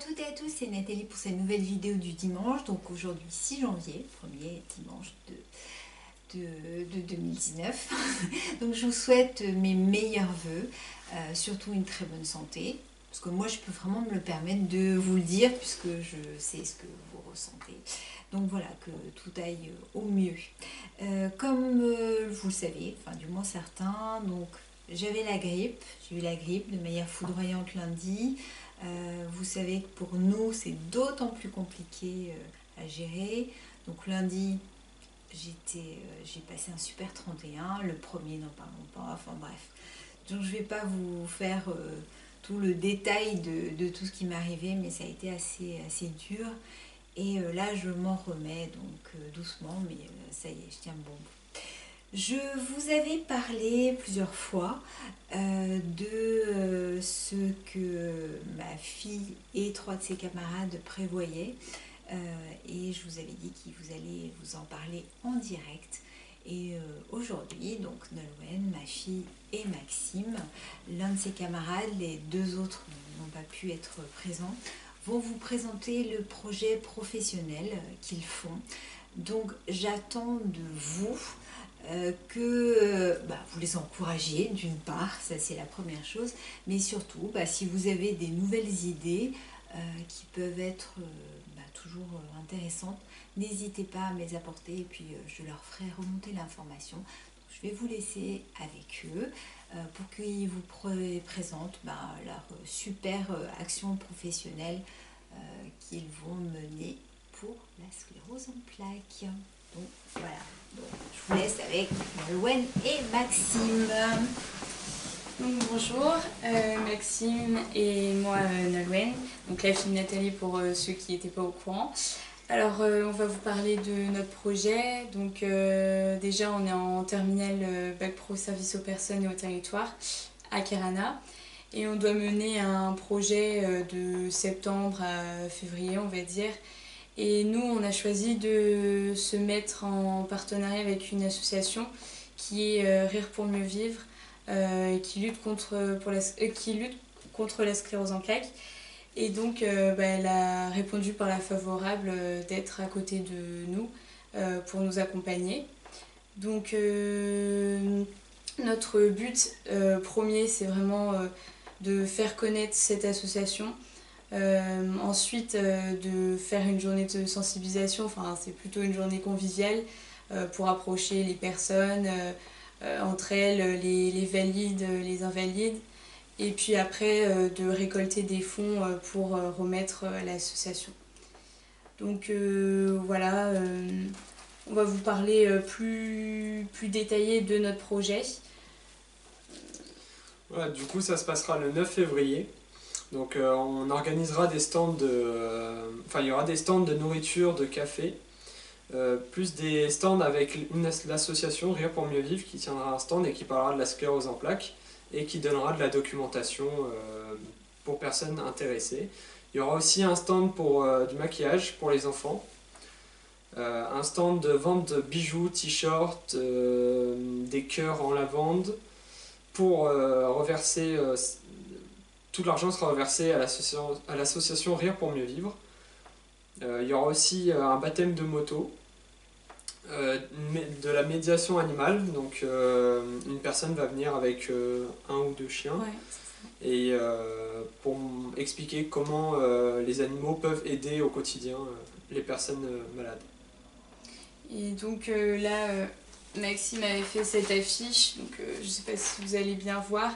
toutes et à tous, c'est Nathalie pour cette nouvelle vidéo du dimanche. Donc aujourd'hui 6 janvier, premier dimanche de 2019. Donc je vous souhaite mes meilleurs vœux, surtout une très bonne santé. Parce que moi je peux vraiment me le permettre de vous le dire puisque je sais ce que vous ressentez. Donc voilà, que tout aille au mieux. Comme vous le savez, enfin du moins certains, donc j'avais la grippe, j'ai eu la grippe de manière foudroyante lundi. Vous savez que pour nous c'est d'autant plus compliqué à gérer. Donc lundi j'ai passé un super 31, le premier n'en parlons pas, enfin bref. Donc je ne vais pas vous faire tout le détail de tout ce qui m'est arrivé, mais ça a été assez dur. Et là je m'en remets donc doucement, mais ça y est, je tiens bon. Je vous avais parlé plusieurs fois de ce que ma fille et 3 de ses camarades prévoyaient et je vous avais dit qu'il vous allait vous en parler en direct. Et aujourd'hui, donc Nolwenn, ma fille et Maxime, l'un de ses camarades, les deux autres n'ont pas pu être présents, vont vous présenter le projet professionnel qu'ils font. Donc j'attends de vous que vous les encouragiez d'une part, ça c'est la première chose, mais surtout si vous avez des nouvelles idées qui peuvent être toujours intéressantes, n'hésitez pas à me les apporter et puis je leur ferai remonter l'information. Je vais vous laisser avec eux pour qu'ils vous présentent leur super action professionnelle qu'ils vont mener pour la sclérose en plaques. Donc voilà, donc, je vous laisse avec Nolwenn et Maxime. Donc, bonjour, Maxime et moi Nolwenn, donc la fille de Nathalie pour ceux qui n'étaient pas au courant. Alors on va vous parler de notre projet. Donc déjà on est en terminale Bac Pro Service aux personnes et au territoire à Kerana. Et on doit mener un projet de septembre à février on va dire. Et nous on a choisi de se mettre en partenariat avec une association qui est Rire pour mieux vivre. Qui lutte contre la sclérose en plaques. Et donc elle a répondu par la favorable d'être à côté de nous pour nous accompagner. Donc notre but premier c'est vraiment de faire connaître cette association. Ensuite de faire une journée de sensibilisation, enfin c'est plutôt une journée conviviale pour approcher les personnes entre elles, les valides, les invalides, et puis après de récolter des fonds pour remettre à l'association. Donc voilà, on va vous parler plus détaillé de notre projet. Voilà, du coup ça se passera le 9 février. Donc on organisera des stands il y aura des stands de nourriture, de café. Plus des stands avec l'association Rire pour mieux vivre qui tiendra un stand et qui parlera de la sclérose en plaques et qui donnera de la documentation pour personnes intéressées. Il y aura aussi un stand pour du maquillage pour les enfants, un stand de vente de bijoux, t-shirts, des cœurs en lavande pour reverser, tout l'argent sera reversé à l'association Rire pour mieux vivre. Il y aura aussi un baptême de moto, de la médiation animale, donc une personne va venir avec un ou deux chiens et pour expliquer comment les animaux peuvent aider au quotidien les personnes malades. Et donc là, Maxime avait fait cette affiche, donc je ne sais pas si vous allez bien voir.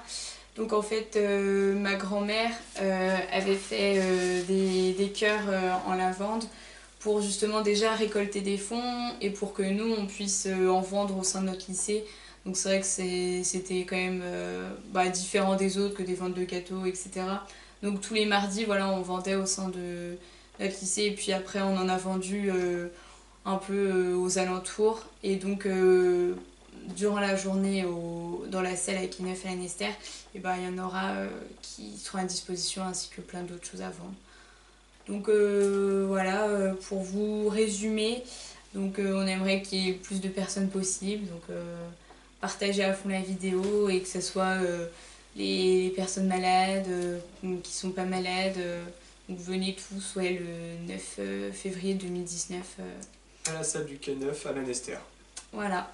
Donc en fait, ma grand-mère avait fait des cœurs en lavande pour justement déjà récolter des fonds et pour que nous, on puisse en vendre au sein de notre lycée. Donc c'est vrai que c'était quand même différent des autres, que des ventes de gâteaux, etc. Donc tous les mardis, voilà, on vendait au sein de notre lycée et puis après on en a vendu un peu aux alentours. Et donc durant la journée dans la salle avec Inef et Anester, il y en aura qui seront à disposition ainsi que plein d'autres choses à vendre. Donc voilà, pour vous résumer, donc, on aimerait qu'il y ait plus de personnes possible, donc partager à fond la vidéo et que ce soit les personnes malades, qui ne sont pas malades, Donc venez tous le 9 février 2019. À la salle du Quai Neuf, à l'Anester. Voilà.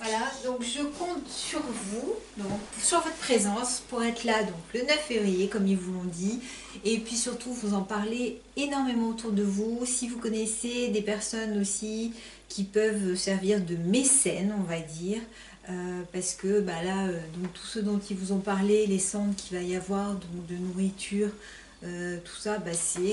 Voilà, donc je compte sur vous, donc sur votre présence pour être là donc le 9 février comme ils vous l'ont dit, et puis surtout vous en parlez énormément autour de vous. Si vous connaissez des personnes aussi qui peuvent servir de mécènes, on va dire, parce que là, donc tout ce dont ils vous ont parlé, les centres qu'il va y avoir donc de nourriture, tout ça,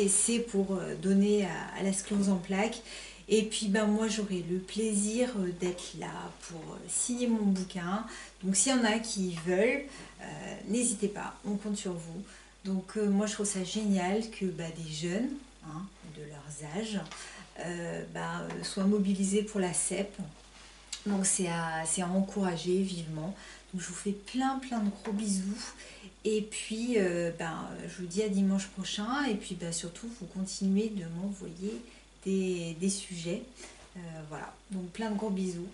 c'est pour donner à la sclérose en plaques. Et puis moi j'aurai le plaisir d'être là pour signer mon bouquin. Donc s'il y en a qui veulent, n'hésitez pas, on compte sur vous. Donc moi je trouve ça génial que des jeunes de leurs âges soient mobilisés pour la CEP. Donc c'est à encourager vivement. Donc je vous fais plein de gros bisous. Et puis je vous dis à dimanche prochain. Et puis surtout vous continuez de m'envoyer des sujets. Voilà, donc plein de gros bisous.